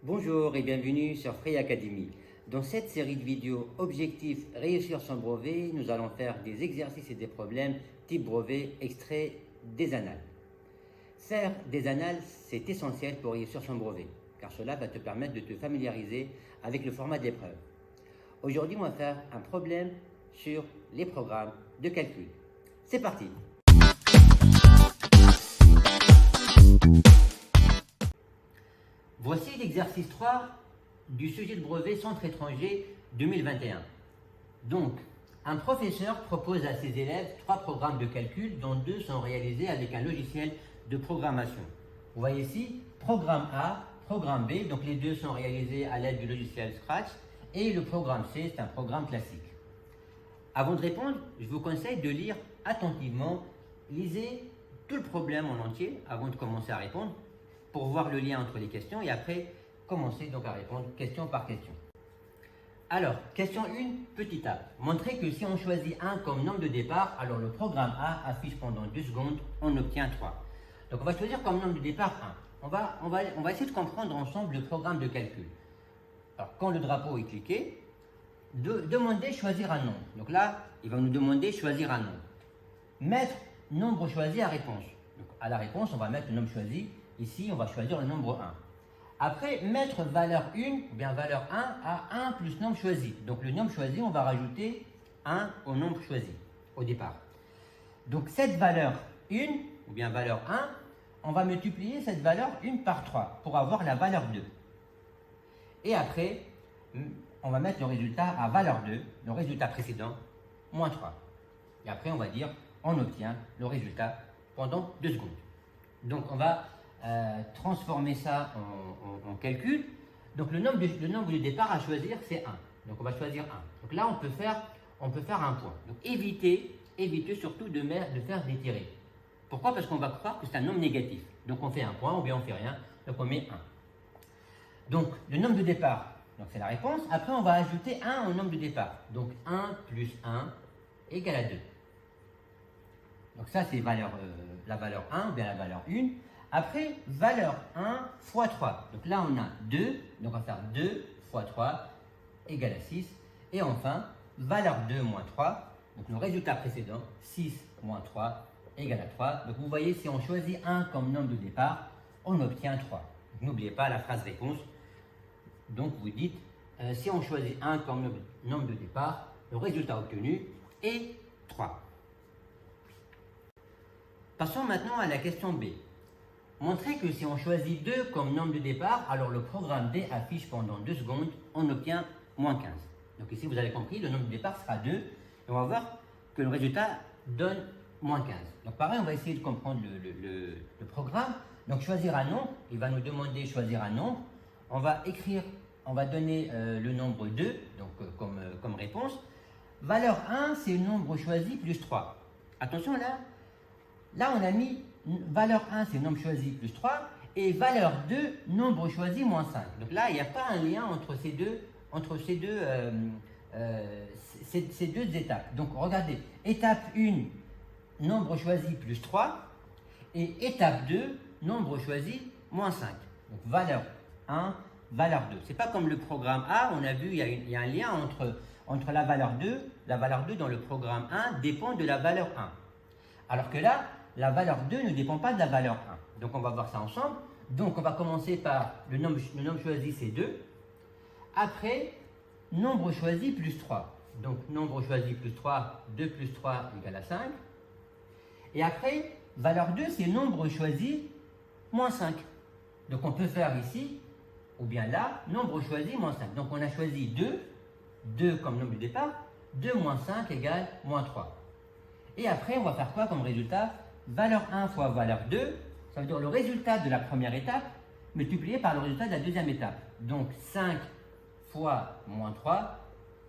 Bonjour et bienvenue sur Free Academy. Dans cette série de vidéos Objectif réussir son brevet, nous allons faire des exercices et des problèmes type brevet extrait des annales. Faire des annales, c'est essentiel pour réussir son brevet, car cela va te permettre de te familiariser avec le format de l'épreuve. Aujourd'hui, on va faire un problème sur les programmes de calcul. C'est parti! Voici l'exercice 3 du sujet de brevet Centre étranger 2021. Donc, un professeur propose à ses élèves 3 programmes de calcul dont 2 sont réalisés avec un logiciel de programmation. Vous voyez ici, programme A, programme B, donc les 2 sont réalisés à l'aide du logiciel Scratch, et le programme C, c'est un programme classique. Avant de répondre, je vous conseille de lire attentivement, lisez tout le problème en entier avant de commencer à répondre, pour voir le lien entre les questions et après commencer donc à répondre question par question. Alors, question 1, petite A. Montrez que si on choisit 1 comme nombre de départ, alors le programme A affiche pendant 2 secondes, on obtient 3. Donc on va choisir comme nombre de départ 1. On va essayer de comprendre ensemble le programme de calcul. Alors quand le drapeau est cliqué, demandez choisir un nombre. Donc là, il va nous demander choisir un nombre. Mettre nombre choisi à réponse. Donc à la réponse, on va mettre le nombre choisi. Ici, on va choisir le nombre 1. Après, mettre valeur 1, ou bien valeur 1 à 1 plus nombre choisi. Donc le nombre choisi, on va rajouter 1 au nombre choisi, au départ. Donc cette valeur 1, ou bien valeur 1, on va multiplier cette valeur 1 par 3 pour avoir la valeur 2. Et après, on va mettre le résultat à valeur 2, le résultat précédent, moins 3. Et après, on va dire, on obtient le résultat pendant 2 secondes. Donc on va transformer ça en calcul. Donc le nombre de départ à choisir, c'est 1. Donc on va choisir 1. Donc là, on peut faire un point. Donc évitez surtout de faire des tirés. Pourquoi? Parce qu'on va croire que c'est un nombre négatif. Donc on fait un point ou bien on fait rien. Donc on met 1. Donc le nombre de départ, c'est la réponse. Après, on va ajouter 1 au nombre de départ. Donc 1 plus 1 égale à 2. Donc ça, c'est la valeur 1 ou bien la valeur 1. Après, valeur 1 fois 3. Donc là, on a 2. Donc on va faire 2 fois 3 égale à 6. Et enfin, valeur 2 moins 3. Donc le résultat précédent, 6 moins 3 égale à 3. Donc vous voyez, si on choisit 1 comme nombre de départ, on obtient 3. N'oubliez pas la phrase réponse. Donc vous dites, si on choisit 1 comme nombre de départ, le résultat obtenu est 3. Passons maintenant à la question B. Montrez que si on choisit 2 comme nombre de départ, alors le programme D affiche pendant 2 secondes, on obtient moins 15. Donc ici, vous avez compris, le nombre de départ sera 2. Et on va voir que le résultat donne moins 15. Donc pareil, on va essayer de comprendre le programme. Donc choisir un nombre, il va nous demander choisir un nombre. On va donner le nombre 2 donc, comme réponse. Valeur 1, c'est le nombre choisi plus 3. Attention là on a mis valeur 1, c'est nombre choisi plus 3, et valeur 2, nombre choisi moins 5. Donc là, il n'y a pas un lien entre ces deux étapes. Donc regardez, étape 1, nombre choisi plus 3, et étape 2, nombre choisi moins 5. Donc valeur 1, valeur 2. C'est pas comme le programme A, on a vu, il y a un lien entre la valeur 2. La valeur 2 dans le programme 1 dépend de la valeur 1. Alors que là, la valeur 2 ne dépend pas de la valeur 1. Donc on va voir ça ensemble. Donc on va commencer par le nombre choisi, c'est 2. Après, nombre choisi plus 3. Donc nombre choisi plus 3, 2 plus 3 égale à 5. Et après, valeur 2, c'est nombre choisi moins 5. Donc on peut faire ici, ou bien là, nombre choisi moins 5. Donc on a choisi 2 comme nombre de départ, 2 moins 5 égale moins 3. Et après, on va faire quoi comme résultat? Valeur 1 fois valeur 2, ça veut dire le résultat de la première étape multiplié par le résultat de la deuxième étape. Donc 5 fois moins 3,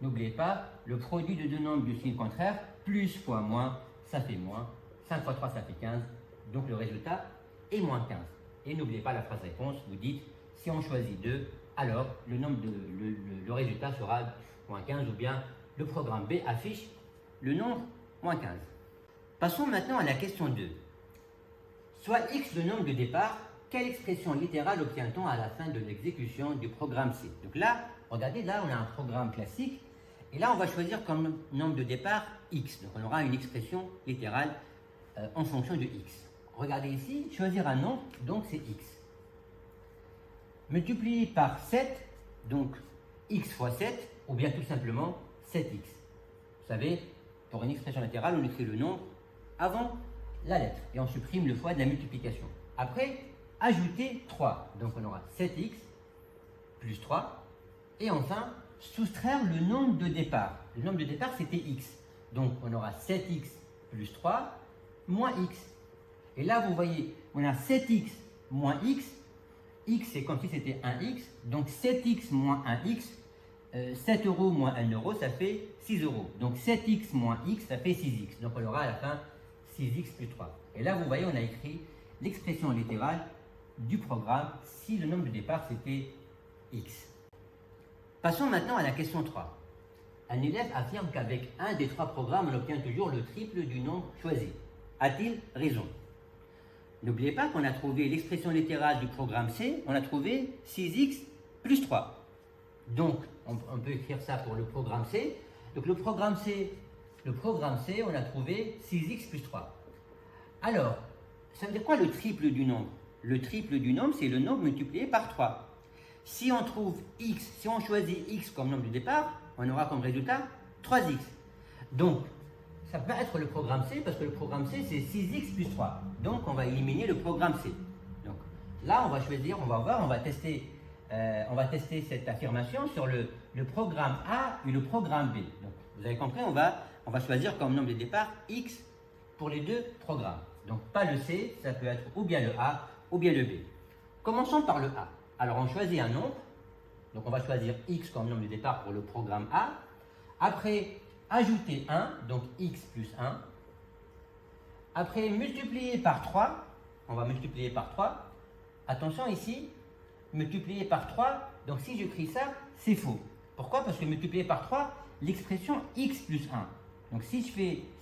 n'oubliez pas, le produit de deux nombres du signe contraire, plus fois moins, ça fait moins. 5 fois 3, ça fait 15. Donc le résultat est moins 15. Et n'oubliez pas la phrase réponse, vous dites, si on choisit 2, alors le résultat sera moins 15, ou bien le programme B affiche le nombre moins 15. Passons maintenant à la question 2. Soit x le nombre de départ, quelle expression littérale obtient-on à la fin de l'exécution du programme C? Donc là, regardez, là, on a un programme classique. Et là, on va choisir comme nombre de départ x. Donc on aura une expression littérale en fonction de x. Regardez ici, choisir un nombre, donc c'est x. Multiplié par 7, donc x fois 7, ou bien tout simplement 7x. Vous savez, pour une expression littérale, on écrit le nombre avant la lettre et on supprime le fois de la multiplication. Après, ajouter 3. Donc on aura 7x plus 3. Et enfin, soustraire le nombre de départ. Le nombre de départ, c'était x. Donc on aura 7x plus 3 moins x. Et là, vous voyez, on a 7x moins x. X, c'est comme si c'était 1x. Donc 7x moins 1x. 7 euros moins 1 euro, ça fait 6 euros. Donc 7x moins x, ça fait 6x. Donc on aura à la fin 6x plus 3. Et là, vous voyez, on a écrit l'expression littérale du programme si le nombre de départ, c'était x. Passons maintenant à la question 3. Un élève affirme qu'avec un des 3 programmes, on obtient toujours le triple du nombre choisi. A-t-il raison? N'oubliez pas qu'on a trouvé l'expression littérale du programme C, on a trouvé 6x plus 3. Donc, on peut écrire ça pour le programme C. Donc, le programme C, on a trouvé 6x plus 3. Alors, ça veut dire quoi le triple du nombre? Le triple du nombre, c'est le nombre multiplié par 3. Si on trouve x, si on choisit x comme nombre de départ, on aura comme résultat 3x. Donc, ça peut être le programme C, parce que le programme C, c'est 6x plus 3. Donc, on va éliminer le programme C. Donc, là, on va choisir, on va voir, on va tester cette affirmation sur le programme A et le programme B. Donc, vous avez compris, on va choisir comme nombre de départ x pour les deux programmes. Donc, pas le C, ça peut être ou bien le A ou bien le B. Commençons par le A. Alors, on choisit un nombre. Donc, on va choisir x comme nombre de départ pour le programme A. Après, ajouter 1, donc x plus 1. Après, multiplier par 3. On va multiplier par 3. Attention ici, multiplier par 3. Donc, si j'écris ça, c'est faux. Pourquoi? Parce que multiplier par 3, l'expression x plus 1. Donc, s'il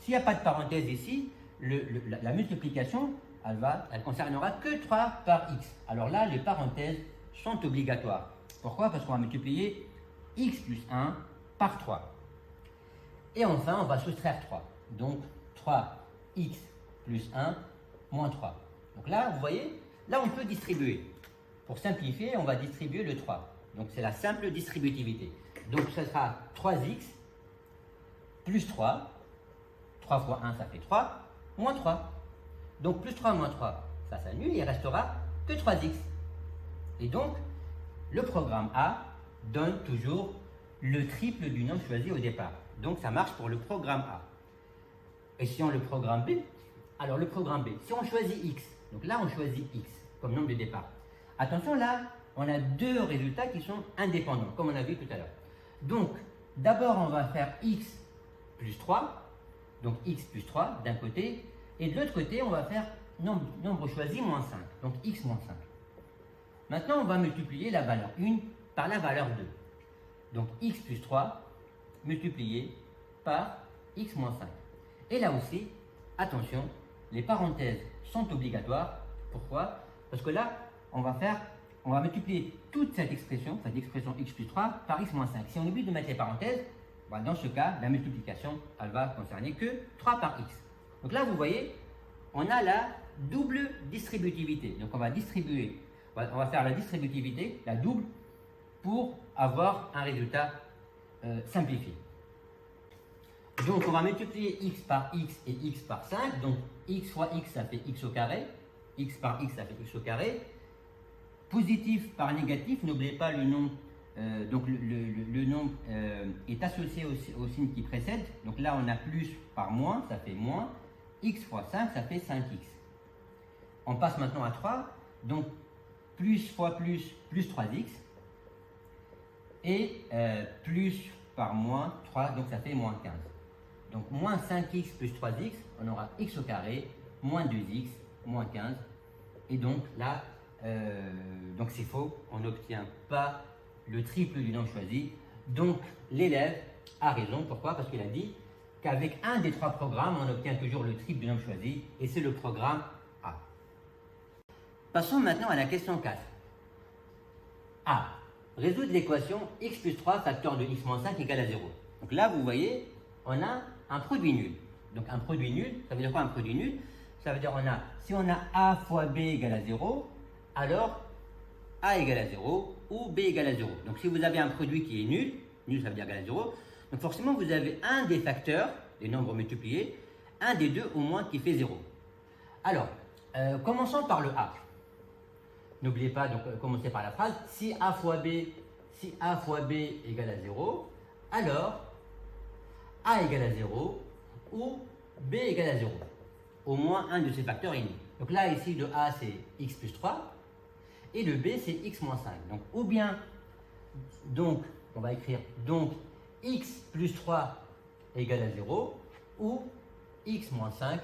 n'y a pas de parenthèse ici, la multiplication, elle concernera que 3 par x. Alors là, les parenthèses sont obligatoires. Pourquoi? Parce qu'on va multiplier x plus 1 par 3. Et enfin, on va soustraire 3. Donc, 3x plus 1 moins 3. Donc là, vous voyez, là, on peut distribuer. Pour simplifier, on va distribuer le 3. Donc, c'est la simple distributivité. Donc, ce sera 3x plus 3. 3 fois 1, ça fait 3. Moins 3. Donc, plus 3 moins 3, ça s'annule. Il ne restera que 3x. Et donc, le programme A donne toujours le triple du nombre choisi au départ. Donc, ça marche pour le programme A. Et si on le programme B, alors le programme B, si on choisit x, donc là, on choisit x comme nombre de départ. Attention, là, on a deux résultats qui sont indépendants, comme on a vu tout à l'heure. Donc, d'abord, on va faire x plus 3, donc x plus 3 d'un côté, et de l'autre côté, on va faire nombre choisi moins 5, donc x moins 5. Maintenant, on va multiplier la valeur 1 par la valeur 2. Donc, x plus 3 multiplié par x moins 5. Et là aussi, attention, les parenthèses sont obligatoires. Pourquoi? Parce que là, on va multiplier toute cette expression x plus 3 par x moins 5. Si on oublie de mettre les parenthèses, dans ce cas, la multiplication, elle va concerner que 3 par x. Donc là, vous voyez, on a la double distributivité. Donc, on va faire la distributivité, la double, pour avoir un résultat simplifié. Donc, on va multiplier x par x et x par 5. Donc, x fois x, ça fait x au carré. X par x, ça fait x au carré. Positif par négatif, n'oubliez pas le nombre. Donc, le nombre est associé au signe qui précède. Donc là, on a plus par moins, ça fait moins. X fois 5, ça fait 5x. On passe maintenant à 3. Donc, plus fois plus 3x. Et plus par moins 3, donc ça fait moins 15. Donc, moins 5x plus 3x, on aura x au carré, moins 2x, moins 15. Et donc, là, donc c'est faux, on n'obtient pas le triple du nombre choisi. Donc, l'élève a raison. Pourquoi? Parce qu'il a dit qu'avec un des 3 programmes, on obtient toujours le triple du nombre choisi, et c'est le programme A. Passons maintenant à la question 4. A. Résoudre l'équation x plus 3 facteur de x moins 5 égale à 0. Donc là, vous voyez, on a un produit nul. Donc un produit nul, ça veut dire quoi un produit nul? Ça veut dire si on a a fois b égale à 0, alors a égale à 0 ou b égale à 0. Donc si vous avez un produit qui est nul, nul ça veut dire égal à 0, donc forcément vous avez un des facteurs, des nombres multipliés, un des deux au moins qui fait 0. Alors, commençons par le a. N'oubliez pas, donc commencer par la phrase, si a fois b égale à 0, alors a égale à 0 ou b égale à 0. Au moins un de ces facteurs est nul. Donc là, ici, le a c'est x plus 3 et le b c'est x moins 5. Donc, ou bien, donc, on va écrire, donc x plus 3 égale à 0 ou x moins 5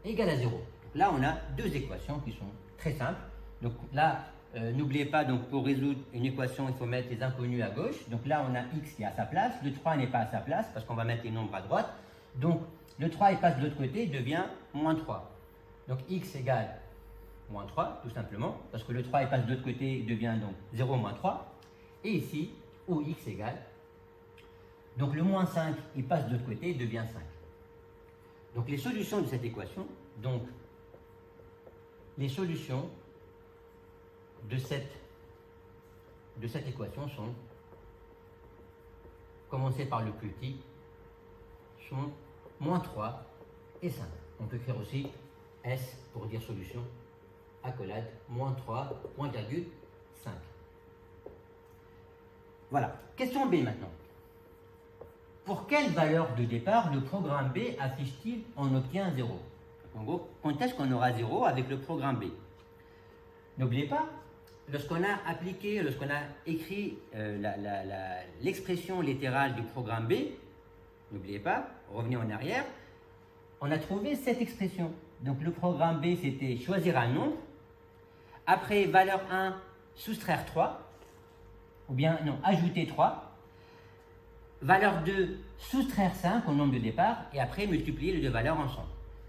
égale à 0. Donc là, on a deux équations qui sont très simples. Donc là, n'oubliez pas, donc pour résoudre une équation, il faut mettre les inconnus à gauche. Donc là, on a x qui est à sa place. Le 3 n'est pas à sa place parce qu'on va mettre les nombres à droite. Donc le 3, il passe de l'autre côté, il devient moins 3. Donc x égale moins 3, tout simplement. Parce que le 3, il passe de l'autre côté, il devient donc 0 moins 3. Et ici, où x égale, donc le moins 5, il passe de l'autre côté, il devient 5. Donc les solutions de cette équation, donc les solutions de cette équation sont, commencer par le plus petit, sont moins 3 et 5. On peut écrire aussi S pour dire solution, accolade, moins 3, point virgule, 5. Voilà. Question B maintenant. Pour quelle valeur de départ le programme B affiche-t-il on obtient 0? En gros, quand est-ce qu'on aura 0 avec le programme B? N'oubliez pas, lorsqu'on a appliqué, lorsqu'on a écrit l'expression littérale du programme B, n'oubliez pas, revenez en arrière, on a trouvé cette expression. Donc le programme B, c'était choisir un nombre, après valeur 1, soustraire 3, ou bien non, ajouter 3, valeur 2, soustraire 5 au nombre de départ, et après multiplier les deux valeurs ensemble.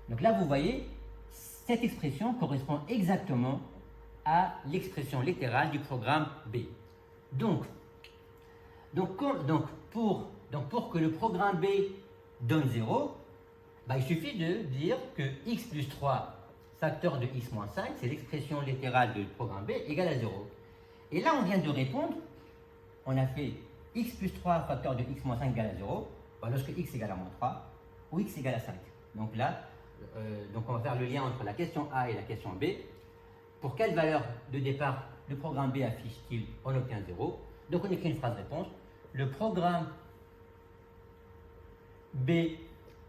Donc là, vous voyez, cette expression correspond exactement à l'expression littérale du programme B. Donc pour que le programme B donne 0, il suffit de dire que x plus 3 facteur de x moins 5, c'est l'expression littérale du programme B, égale à 0. Et là, on vient de répondre, on a fait x plus 3 facteur de x moins 5 égale à 0, lorsque x égale à moins 3, ou x égale à 5. Donc là, on va faire le lien entre la question A et la question B. Pour quelle valeur de départ le programme B affiche-t-il on obtient 0? Donc on écrit une phrase réponse. Le programme B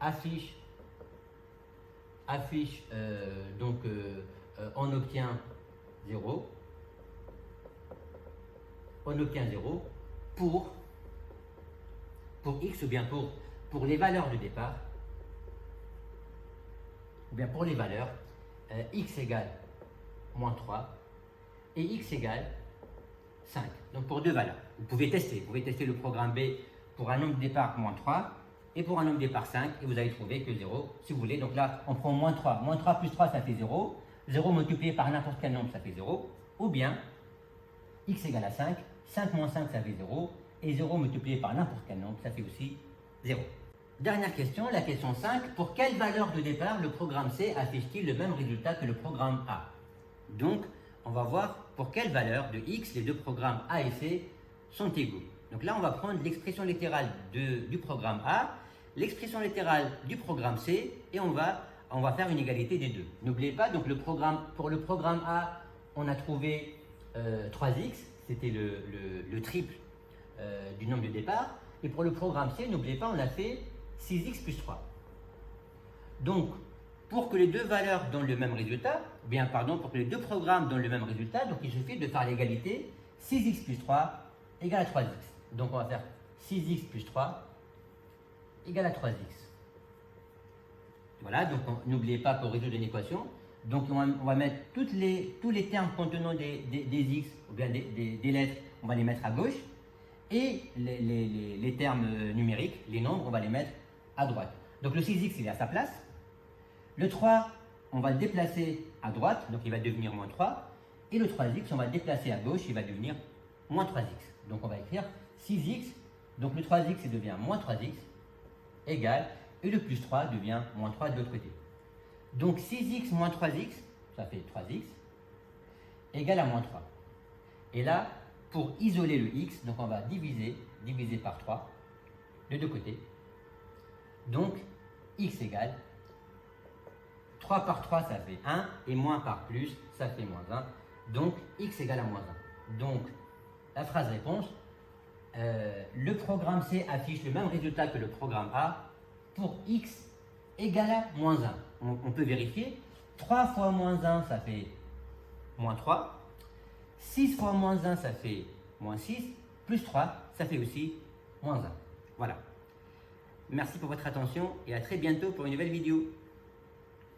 affiche on obtient 0. On obtient 0 pour x ou bien pour les valeurs de départ, ou bien pour les valeurs x égale moins 3 et x égale 5. Donc pour deux valeurs. Vous pouvez tester le programme B pour un nombre de départ moins 3 et pour un nombre de départ 5 et vous allez trouver que 0 si vous voulez. Donc là, on prend moins 3. Moins 3 plus 3, ça fait 0. 0 multiplié par n'importe quel nombre, ça fait 0. Ou bien x égale à 5. 5 moins 5, ça fait 0. Et 0 multiplié par n'importe quel nombre, ça fait aussi 0. Dernière question, la question 5. Pour quelle valeur de départ le programme C affiche-t-il le même résultat que le programme A? Donc, on va voir pour quelle valeur de x les deux programmes A et C sont égaux. Donc là, on va prendre l'expression littérale du programme A, l'expression littérale du programme C, et on va faire une égalité des deux. N'oubliez pas, donc pour le programme A, on a trouvé 3x, c'était le triple du nombre de départ, et pour le programme C, n'oubliez pas, on a fait 6x plus 3. Donc, pour que les deux valeurs donnent le même résultat, pour que les deux programmes donnent le même résultat, donc il suffit de faire l'égalité 6x plus 3 égale à 3x. Donc on va faire 6x plus 3 égale à 3x. Voilà, donc n'oubliez pas pour résoudre une équation, donc on va mettre tous les termes contenant des x, ou bien des lettres, on va les mettre à gauche, et les termes numériques, les nombres, on va les mettre à droite. Donc le 6x il est à sa place. Le 3, on va le déplacer à droite, donc il va devenir moins 3. Et le 3x, on va le déplacer à gauche, il va devenir moins 3x. Donc on va écrire 6x, donc le 3x il devient moins 3x, égale, et le plus 3 devient moins 3 de l'autre côté. Donc 6x moins 3x, ça fait 3x, égale à moins 3. Et là, pour isoler le x, donc on va diviser par 3, de deux côtés. Donc x égale 3 par 3, ça fait 1, et moins par plus, ça fait moins 1. Donc x égale à moins 1. Donc la phrase réponse, le programme C affiche le même résultat que le programme A pour x égale à moins 1. On peut vérifier. 3 fois moins 1, ça fait moins 3. 6 fois moins 1, ça fait moins 6. Plus 3, ça fait aussi moins 1. Voilà. Merci pour votre attention et à très bientôt pour une nouvelle vidéo.